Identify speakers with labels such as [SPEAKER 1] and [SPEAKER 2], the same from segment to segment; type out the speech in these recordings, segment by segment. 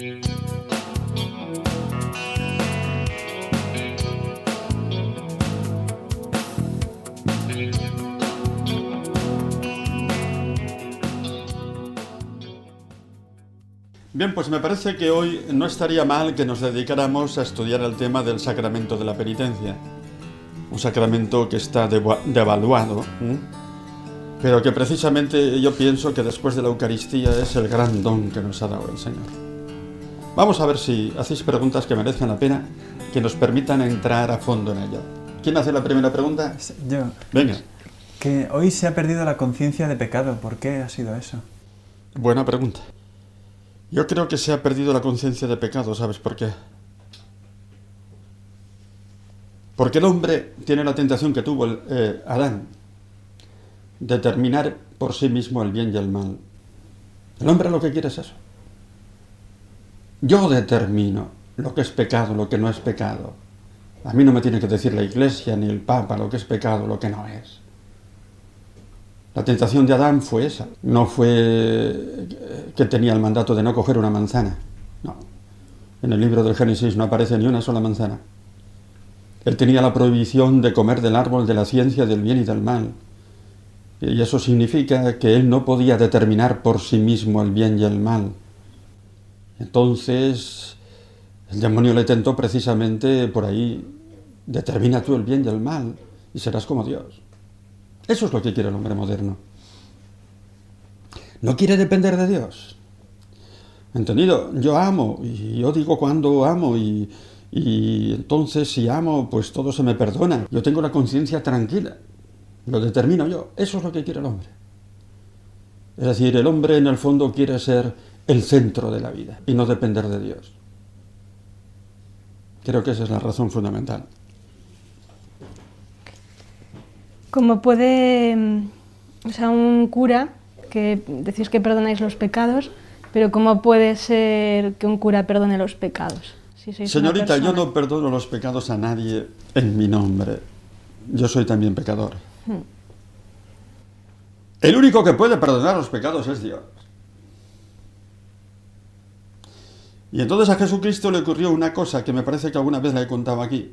[SPEAKER 1] Bien, pues me parece que hoy no estaría mal que nos dedicáramos a estudiar el tema del sacramento de la penitencia. Un sacramento que está devaluado, pero que precisamente yo pienso que después de la Eucaristía es el gran don que nos ha dado el Señor. Vamos a ver si hacéis preguntas que merezcan la pena, que nos permitan entrar a fondo en ello. ¿Quién hace la primera pregunta?
[SPEAKER 2] Yo.
[SPEAKER 1] Venga.
[SPEAKER 2] Que hoy se ha perdido la conciencia de pecado. ¿Por qué ha sido eso?
[SPEAKER 1] Buena pregunta. Yo creo que se ha perdido la conciencia de pecado, ¿sabes por qué? Porque el hombre tiene la tentación que tuvo Adán, de determinar por sí mismo el bien y el mal. El hombre lo que quiere es eso. Yo determino lo que es pecado, lo que no es pecado. A mí no me tiene que decir la Iglesia ni el Papa lo que es pecado, lo que no es. La tentación de Adán fue esa. No fue que tenía el mandato de no coger una manzana. No. En el libro del Génesis no aparece ni una sola manzana. Él tenía la prohibición de comer del árbol de la ciencia del bien y del mal. Y eso significa que él no podía determinar por sí mismo el bien y el mal. Entonces, el demonio le tentó precisamente por ahí. Determina tú el bien y el mal y serás como Dios. Eso es lo que quiere el hombre moderno. No quiere depender de Dios. ¿Entendido? Yo amo, y yo digo cuando amo, y entonces si amo, pues todo se me perdona. Yo tengo la conciencia tranquila. Lo determino yo. Eso es lo que quiere el hombre. Es decir, el hombre en el fondo quiere ser el centro de la vida y no depender de Dios. Creo que esa es la razón fundamental.
[SPEAKER 3] ¿Cómo puede, un cura, que decís que perdonáis los pecados, pero cómo puede ser que un cura perdone los pecados? Si sois
[SPEAKER 1] Señorita, yo no perdono los pecados a nadie en mi nombre. Yo soy también pecador. El único que puede perdonar los pecados es Dios. Y entonces a Jesucristo le ocurrió una cosa que me parece que alguna vez la he contado aquí.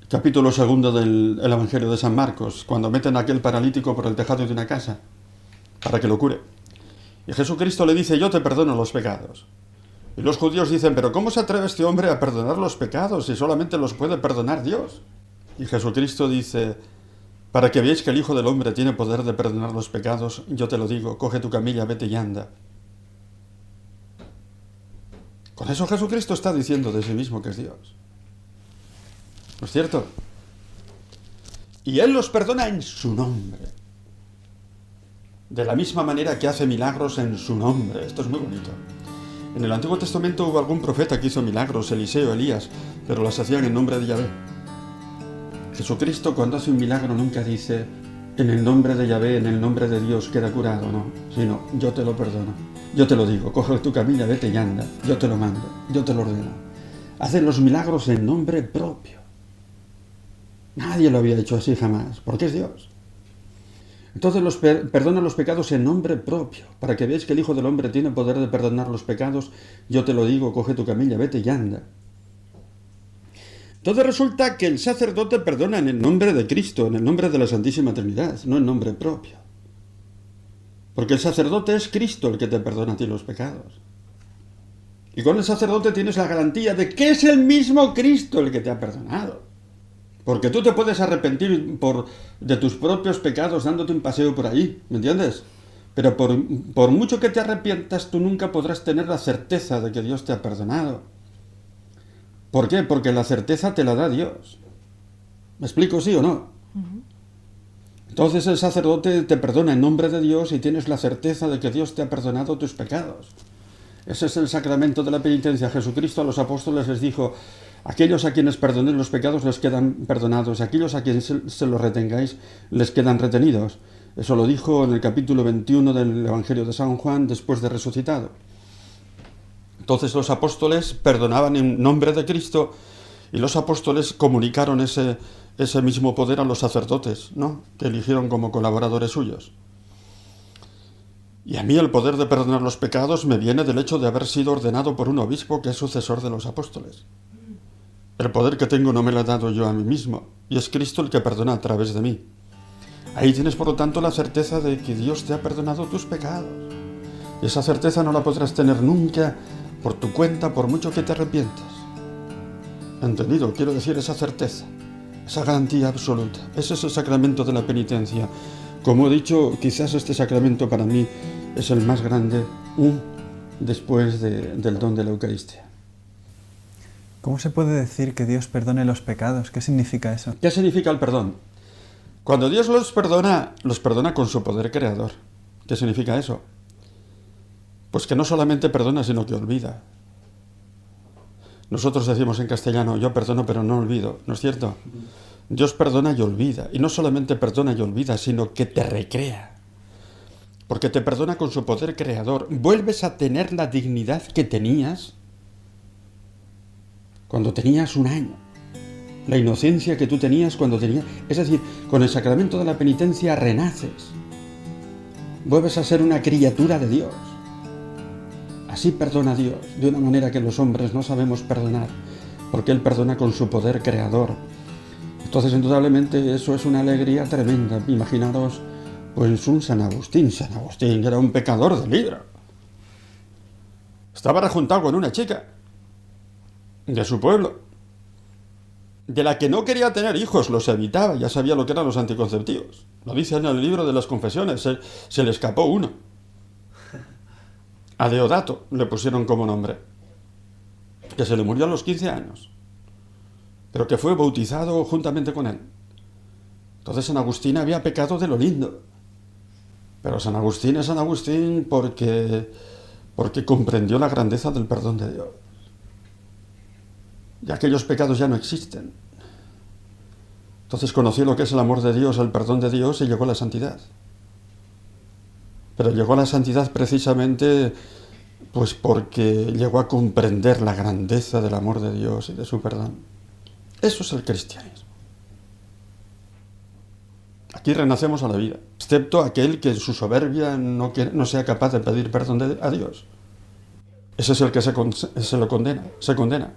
[SPEAKER 1] Capítulo 2 del Evangelio de San Marcos, cuando meten a aquel paralítico por el tejado de una casa para que lo cure. Y Jesucristo le dice, yo te perdono los pecados. Y los judíos dicen, pero ¿cómo se atreve este hombre a perdonar los pecados si solamente los puede perdonar Dios? Y Jesucristo dice, para que veáis que el Hijo del Hombre tiene poder de perdonar los pecados, yo te lo digo, coge tu camilla, vete y anda. Con eso Jesucristo está diciendo de sí mismo que es Dios. ¿No es cierto? Y Él los perdona en su nombre. De la misma manera que hace milagros en su nombre. Esto es muy bonito. En el Antiguo Testamento hubo algún profeta que hizo milagros, Eliseo, Elías, pero las hacían en nombre de Yahvé. Jesucristo cuando hace un milagro nunca dice, en el nombre de Yahvé, en el nombre de Dios queda curado, no. Sino, yo te lo perdono. Yo te lo digo, coge tu camilla, vete y anda. Yo te lo mando, yo te lo ordeno. Hace los milagros en nombre propio. Nadie lo había hecho así jamás, porque es Dios. Entonces perdona los pecados en nombre propio, para que veáis que el Hijo del Hombre tiene poder de perdonar los pecados. Yo te lo digo, coge tu camilla, vete y anda. Entonces resulta que el sacerdote perdona en el nombre de Cristo, en el nombre de la Santísima Trinidad, no en nombre propio. Porque el sacerdote es Cristo el que te perdona a ti los pecados. Y con el sacerdote tienes la garantía de que es el mismo Cristo el que te ha perdonado. Porque tú te puedes arrepentir de tus propios pecados dándote un paseo por ahí, ¿me entiendes? Pero por mucho que te arrepientas, tú nunca podrás tener la certeza de que Dios te ha perdonado. ¿Por qué? Porque la certeza te la da Dios. ¿Me explico, sí o no? Entonces el sacerdote te perdona en nombre de Dios y tienes la certeza de que Dios te ha perdonado tus pecados. Ese es el sacramento de la penitencia. Jesucristo a los apóstoles les dijo, aquellos a quienes perdonéis los pecados les quedan perdonados, aquellos a quienes se los retengáis les quedan retenidos. Eso lo dijo en el capítulo 21 del Evangelio de San Juan después de resucitado. Entonces los apóstoles perdonaban en nombre de Cristo y los apóstoles comunicaron ese mismo poder a los sacerdotes, ¿no? Que eligieron como colaboradores suyos. Y a mí el poder de perdonar los pecados me viene del hecho de haber sido ordenado por un obispo que es sucesor de los apóstoles. El poder que tengo no me lo he dado yo a mí mismo, y es Cristo el que perdona a través de mí. Ahí tienes, por lo tanto, la certeza de que Dios te ha perdonado tus pecados. Y esa certeza no la podrás tener nunca por tu cuenta, por mucho que te arrepientas. ¿Entendido? Quiero decir, esa certeza, esa garantía absoluta. Ese es el sacramento de la penitencia. Como he dicho, quizás este sacramento para mí es el más grande después del don de la Eucaristía.
[SPEAKER 2] ¿Cómo se puede decir que Dios perdone los pecados? ¿Qué significa eso?
[SPEAKER 1] ¿Qué significa el perdón? Cuando Dios los perdona con su poder creador. ¿Qué significa eso? Pues que no solamente perdona, sino que olvida. Nosotros decimos en castellano, yo perdono pero no olvido, ¿no es cierto? Dios perdona y olvida. Y no solamente perdona y olvida, sino que te recrea. Porque te perdona con su poder creador. Vuelves a tener la dignidad que tenías cuando tenías 1 año. La inocencia que tú tenías cuando tenías... Es decir, con el sacramento de la penitencia renaces. Vuelves a ser una criatura de Dios. Así perdona Dios, de una manera que los hombres no sabemos perdonar, porque Él perdona con su poder creador. Entonces, indudablemente, eso es una alegría tremenda. Imaginaros, pues, un San Agustín. San Agustín era un pecador de libro. Estaba rejuntado con una chica de su pueblo, de la que no quería tener hijos, los evitaba, ya sabía lo que eran los anticonceptivos. Lo dice en el libro de las confesiones, se le escapó uno. A Deodato le pusieron como nombre, que se le murió a los 15 años, pero que fue bautizado juntamente con él. Entonces San Agustín había pecado de lo lindo, pero San Agustín es San Agustín porque comprendió la grandeza del perdón de Dios. Y aquellos pecados ya no existen. Entonces conoció lo que es el amor de Dios, el perdón de Dios, y llegó a la santidad. Pero llegó a la santidad precisamente pues porque llegó a comprender la grandeza del amor de Dios y de su perdón. Eso es el cristianismo. Aquí renacemos a la vida, excepto aquel que en su soberbia no sea capaz de pedir perdón a Dios. Ese es el que se condena.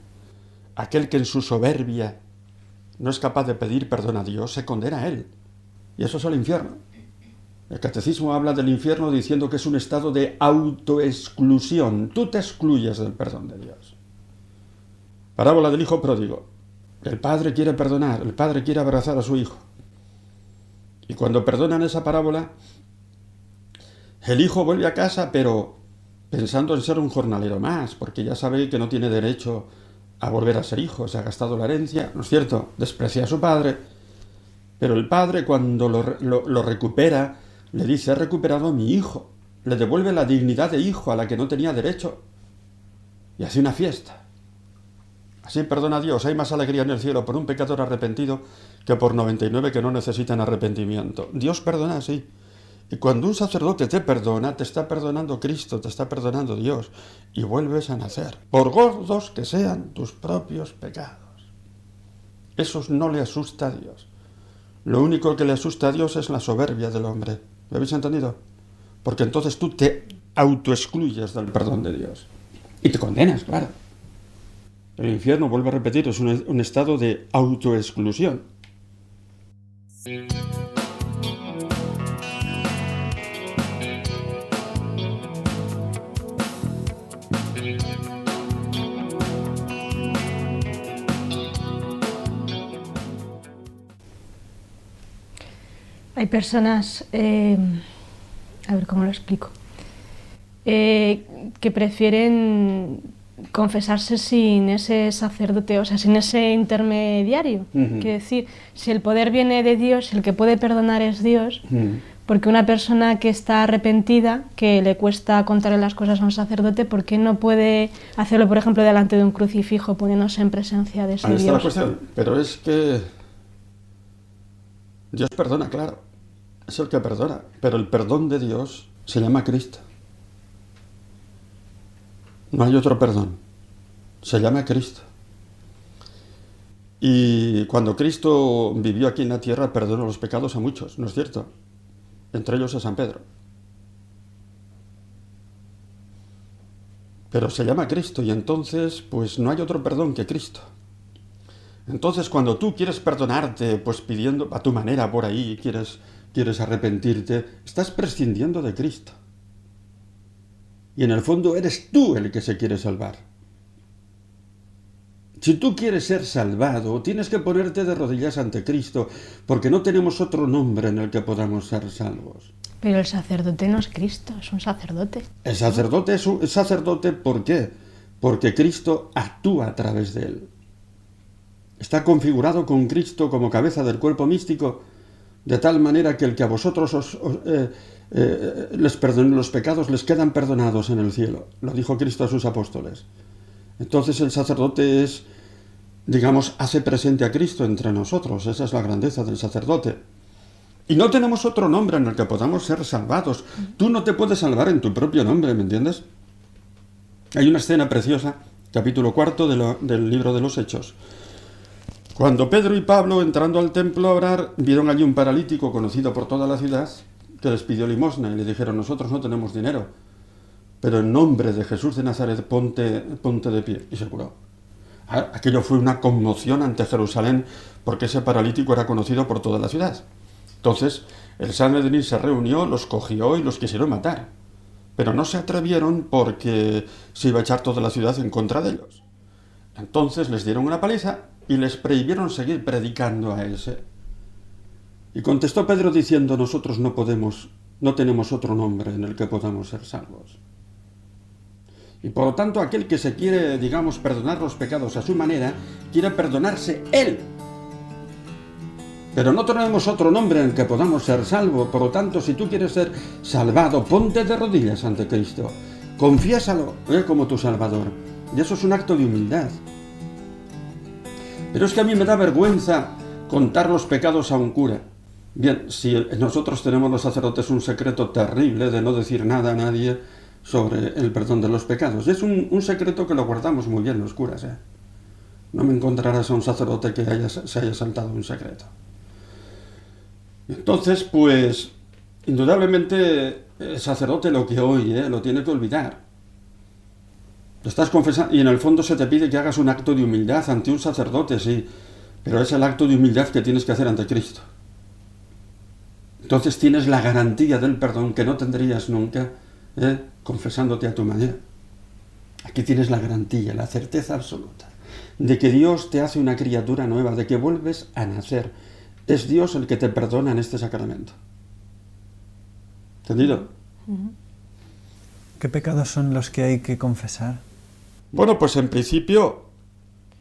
[SPEAKER 1] Aquel que en su soberbia no es capaz de pedir perdón a Dios, se condena a él. Y eso es el infierno. El catecismo habla del infierno diciendo que es un estado de autoexclusión. Tú te excluyes del perdón de Dios. Parábola del hijo pródigo. El padre quiere perdonar, el padre quiere abrazar a su hijo. Y cuando perdonan esa parábola, el hijo vuelve a casa, pero pensando en ser un jornalero más, porque ya sabe que no tiene derecho a volver a ser hijo, se ha gastado la herencia, ¿no es cierto? Desprecia a su padre, pero el padre cuando lo recupera, le dice, he recuperado a mi hijo, le devuelve la dignidad de hijo a la que no tenía derecho, y hace una fiesta. Así perdona a Dios, hay más alegría en el cielo por un pecador arrepentido que por 99 que no necesitan arrepentimiento. Dios perdona así. Y cuando un sacerdote te perdona, te está perdonando Cristo, te está perdonando Dios, y vuelves a nacer, por gordos que sean tus propios pecados. Eso no le asusta a Dios. Lo único que le asusta a Dios es la soberbia del hombre. ¿Lo habéis entendido? Porque entonces tú te autoexcluyes del perdón de Dios. Y te condenas, claro. El infierno, vuelvo a repetir, es un estado de autoexclusión.
[SPEAKER 3] Hay personas, a ver cómo lo explico, que prefieren confesarse sin ese sacerdote, o sea, sin ese intermediario. Quiero decir, si el poder viene de Dios, si el que puede perdonar es Dios, porque una persona que está arrepentida, que le cuesta contarle las cosas a un sacerdote, ¿por qué no puede hacerlo, por ejemplo, delante de un crucifijo, poniéndose en presencia de ese Dios?
[SPEAKER 1] Ahí está la cuestión, pero es que Dios perdona, claro, es el que perdona, pero el perdón de Dios se llama Cristo. No hay otro perdón, se llama Cristo. Y cuando Cristo vivió aquí en la tierra, perdonó los pecados a muchos, ¿no es cierto? Entre ellos a San Pedro. pero se llama Cristo y entonces pues no hay otro perdón que Cristo. Entonces cuando tú quieres perdonarte, pues pidiendo a tu manera por ahí, quieres arrepentirte, estás prescindiendo de Cristo. Y en el fondo eres tú el que se quiere salvar. Si tú quieres ser salvado, tienes que ponerte de rodillas ante Cristo, porque no tenemos otro nombre en el que podamos ser salvos.
[SPEAKER 3] Pero el sacerdote no es Cristo, es un sacerdote.
[SPEAKER 1] El sacerdote es un sacerdote, ¿por qué? Porque Cristo actúa a través de él. Está configurado con Cristo como cabeza del cuerpo místico, de tal manera que el que a vosotros les perdone los pecados les quedan perdonados en el cielo. Lo dijo Cristo a sus apóstoles. Entonces el sacerdote es, digamos, hace presente a Cristo entre nosotros. Esa es la grandeza del sacerdote. Y no tenemos otro nombre en el que podamos ser salvados. Tú no te puedes salvar en tu propio nombre, ¿me entiendes? Hay una escena preciosa, capítulo 4 del libro de los Hechos. Cuando Pedro y Pablo, entrando al templo a orar, vieron allí un paralítico conocido por toda la ciudad que les pidió limosna y le dijeron: nosotros no tenemos dinero, pero en nombre de Jesús de Nazaret ponte de pie. Y se curó. Aquello fue una conmoción ante Jerusalén porque ese paralítico era conocido por toda la ciudad. Entonces el Sanedrín se reunió, los cogió y los quisieron matar, pero no se atrevieron porque se iba a echar toda la ciudad en contra de ellos. Entonces les dieron una paliza y les prohibieron seguir predicando a ese. Y contestó Pedro diciendo: nosotros no tenemos otro nombre en el que podamos ser salvos. Y por lo tanto aquel que se quiere, digamos, perdonar los pecados a su manera, quiere perdonarse él. Pero no tenemos otro nombre en el que podamos ser salvos. Por lo tanto, si tú quieres ser salvado, ponte de rodillas ante Cristo. Confiésalo como tu Salvador. Y eso es un acto de humildad. Pero es que a mí me da vergüenza contar los pecados a un cura. Bien, si nosotros tenemos los sacerdotes un secreto terrible de no decir nada a nadie sobre el perdón de los pecados. Es un secreto que lo guardamos muy bien los curas. No me encontrarás a un sacerdote que se haya saltado un secreto. Entonces, pues, indudablemente el sacerdote lo que oye lo tiene que olvidar. Lo estás confesando y en el fondo se te pide que hagas un acto de humildad ante un sacerdote, sí, pero es el acto de humildad que tienes que hacer ante Cristo. Entonces tienes la garantía del perdón que no tendrías nunca confesándote a tu manera. Aquí tienes la garantía, la certeza absoluta de que Dios te hace una criatura nueva, de que vuelves a nacer. Es Dios el que te perdona en este sacramento. ¿Entendido?
[SPEAKER 2] ¿Qué pecados son los que hay que confesar?
[SPEAKER 1] Bueno, pues en principio,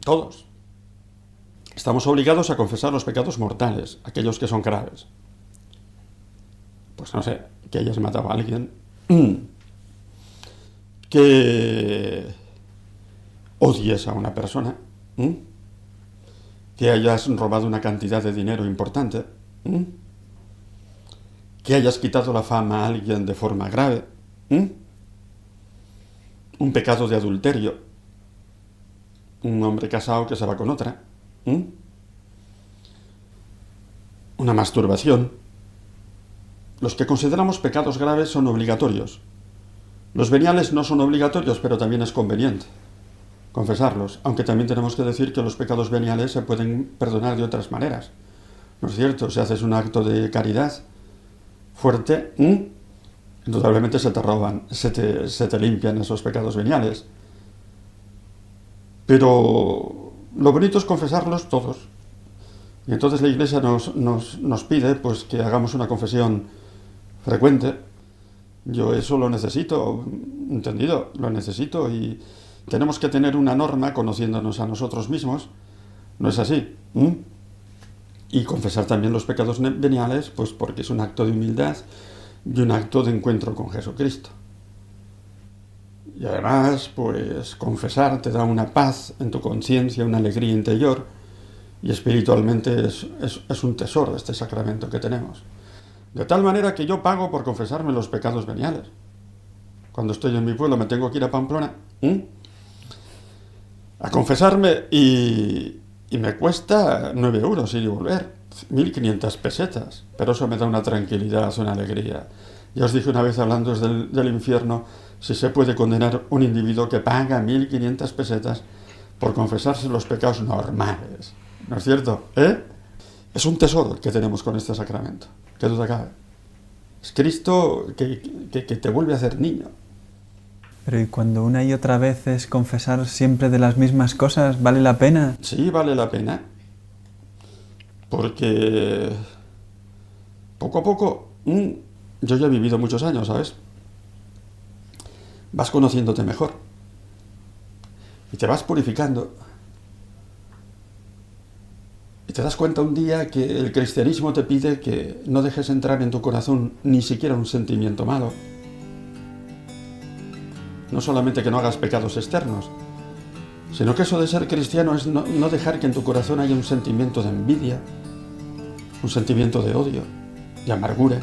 [SPEAKER 1] todos. Estamos obligados a confesar los pecados mortales, aquellos que son graves. Pues no sé, que hayas matado a alguien, que odies a una persona, que hayas robado una cantidad de dinero importante, que hayas quitado la fama a alguien de forma grave, un pecado de adulterio, un hombre casado que se va con otra, una masturbación. Los que consideramos pecados graves son obligatorios. Los veniales no son obligatorios, pero también es conveniente confesarlos, aunque también tenemos que decir que los pecados veniales se pueden perdonar de otras maneras. ¿No es cierto? Si haces un acto de caridad fuerte, indudablemente se te roban, se te limpian esos pecados veniales. Pero lo bonito es confesarlos todos. Y entonces la Iglesia nos pide pues que hagamos una confesión frecuente. Yo eso lo necesito, ¿entendido? Lo necesito y tenemos que tener una norma conociéndonos a nosotros mismos. ¿No es así? Y confesar también los pecados veniales, pues porque es un acto de humildad y un acto de encuentro con Jesucristo. Y además, pues confesar te da una paz en tu conciencia, una alegría interior, y espiritualmente es un tesoro este sacramento que tenemos. De tal manera que yo pago por confesarme los pecados veniales. Cuando estoy en mi pueblo me tengo que ir a Pamplona a confesarme y me cuesta 9 euros ir y volver, 1.500 pesetas, pero eso me da una tranquilidad, una alegría. Ya os dije una vez hablando del infierno, si se puede condenar un individuo que paga 1.500 pesetas por confesarse los pecados normales. ¿No es cierto? Es un tesoro que tenemos con este sacramento. ¿Qué duda cabe? Es Cristo que te vuelve a hacer niño.
[SPEAKER 2] Pero ¿y cuando una y otra vez es confesar siempre de las mismas cosas, vale la pena?
[SPEAKER 1] Sí, vale la pena. Porque poco a poco, yo ya he vivido muchos años, ¿sabes? Vas conociéndote mejor. Y te vas purificando. Y te das cuenta un día que el cristianismo te pide que no dejes entrar en tu corazón ni siquiera un sentimiento malo. No solamente que no hagas pecados externos, sino que eso de ser cristiano es no dejar que en tu corazón haya un sentimiento de envidia, un sentimiento de odio, de amargura,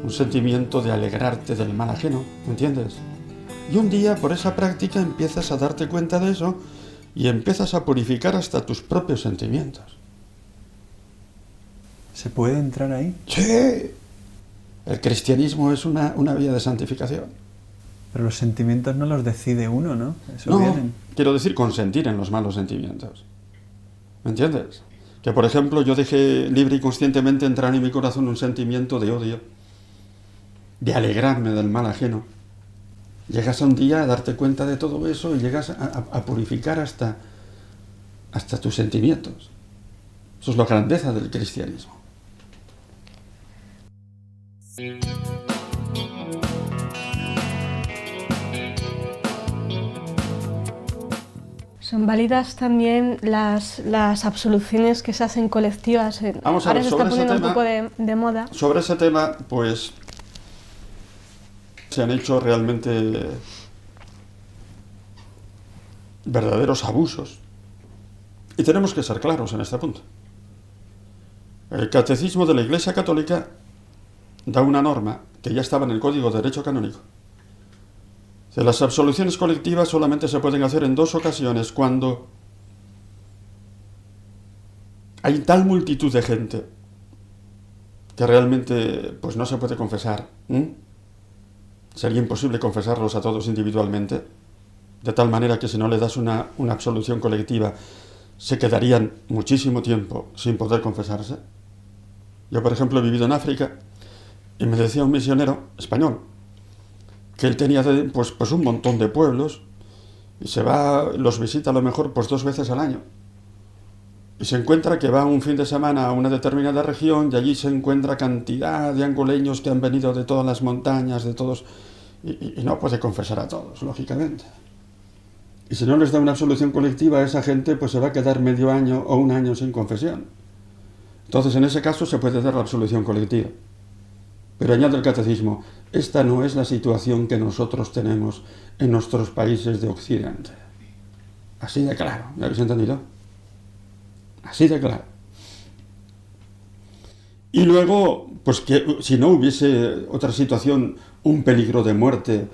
[SPEAKER 1] un sentimiento de alegrarte del mal ajeno, ¿me entiendes? Y un día, por esa práctica, empiezas a darte cuenta de eso y empiezas a purificar hasta tus propios sentimientos.
[SPEAKER 2] ¿Se puede entrar ahí?
[SPEAKER 1] ¡Sí! El cristianismo es una vía de santificación.
[SPEAKER 2] Pero los sentimientos no los decide uno, ¿no? Eso
[SPEAKER 1] No,
[SPEAKER 2] vienen.
[SPEAKER 1] quiero decir consentir en los malos sentimientos. ¿Me entiendes? Que, por ejemplo, yo dejé libre y conscientemente entrar en mi corazón un sentimiento de odio, de alegrarme del mal ajeno. Llegas a un día a darte cuenta de todo eso y llegas a purificar hasta tus sentimientos. Eso es la grandeza del cristianismo.
[SPEAKER 3] Son válidas también las absoluciones que se hacen colectivas.
[SPEAKER 1] Vamos a
[SPEAKER 3] Ahora
[SPEAKER 1] ver,
[SPEAKER 3] se
[SPEAKER 1] sobre
[SPEAKER 3] está poniendo
[SPEAKER 1] ese
[SPEAKER 3] un poco de moda.
[SPEAKER 1] Sobre ese tema, pues, se han hecho realmente verdaderos abusos. Y tenemos que ser claros en este punto. El Catecismo de la Iglesia Católica da una norma que ya estaba en el Código de Derecho Canónico. Las absoluciones colectivas solamente se pueden hacer en 2 ocasiones, cuando hay tal multitud de gente que realmente pues no se puede confesar. Sería imposible confesarlos a todos individualmente, de tal manera que si no le das una absolución colectiva se quedarían muchísimo tiempo sin poder confesarse. Yo, por ejemplo, he vivido en África y me decía un misionero español que él tenía pues un montón de pueblos y los visita a lo mejor pues 2 veces al año. Y se encuentra que va un fin de semana a una determinada región y allí se encuentra cantidad de angoleños que han venido de todas las montañas, de todos, y no puede confesar a todos, lógicamente. Y si no les da una absolución colectiva a esa gente, pues se va a quedar medio año o 1 año sin confesión. Entonces, en ese caso se puede dar la absolución colectiva. Pero añade el Catecismo, esta no es la situación que nosotros tenemos en nuestros países de Occidente. Así de claro, ¿me habéis entendido? Así de claro. Y luego, pues que si no hubiese otra situación, un peligro de muerte,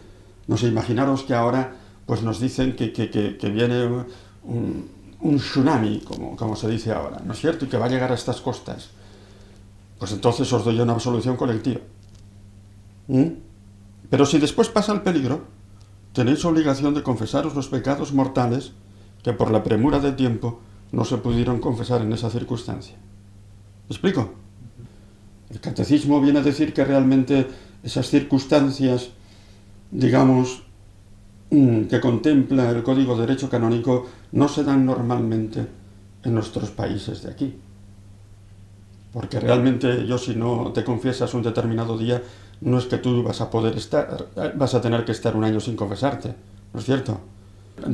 [SPEAKER 1] no sé, imaginaros que ahora pues nos dicen que viene un tsunami, como se dice ahora, ¿no es cierto? Y que va a llegar a estas costas. Pues entonces os doy una absolución colectiva. Pero si después pasa el peligro, tenéis obligación de confesaros los pecados mortales que por la premura del tiempo no se pudieron confesar en esa circunstancia. ¿Me explico? El Catecismo viene a decir que realmente esas circunstancias, digamos, que contempla el Código de Derecho Canónico, no se dan normalmente en nuestros países de aquí. Porque realmente si no te confiesas un determinado día, no es que tú vas a tener que estar 1 año sin confesarte, ¿no es cierto?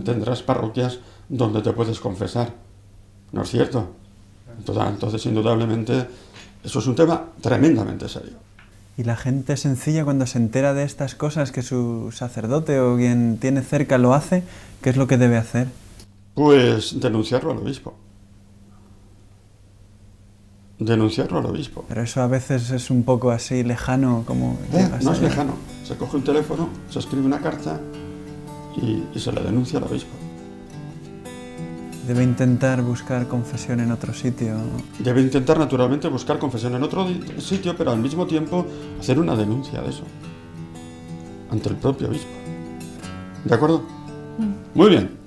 [SPEAKER 1] Tendrás parroquias donde te puedes confesar, ¿no es cierto? Entonces, indudablemente, eso es un tema tremendamente serio.
[SPEAKER 2] Y la gente sencilla, cuando se entera de estas cosas, que su sacerdote o quien tiene cerca lo hace, ¿qué es lo que debe hacer?
[SPEAKER 1] Pues denunciarlo al obispo. Denunciarlo al obispo.
[SPEAKER 2] Pero eso a veces es un poco así lejano, como...
[SPEAKER 1] No es lejano. Se coge un teléfono, se escribe una carta y se le denuncia al obispo.
[SPEAKER 2] Debe intentar buscar confesión en otro sitio.
[SPEAKER 1] Debe intentar naturalmente buscar confesión en otro sitio, pero al mismo tiempo hacer una denuncia de eso. ante el propio obispo. ¿De acuerdo? Muy bien.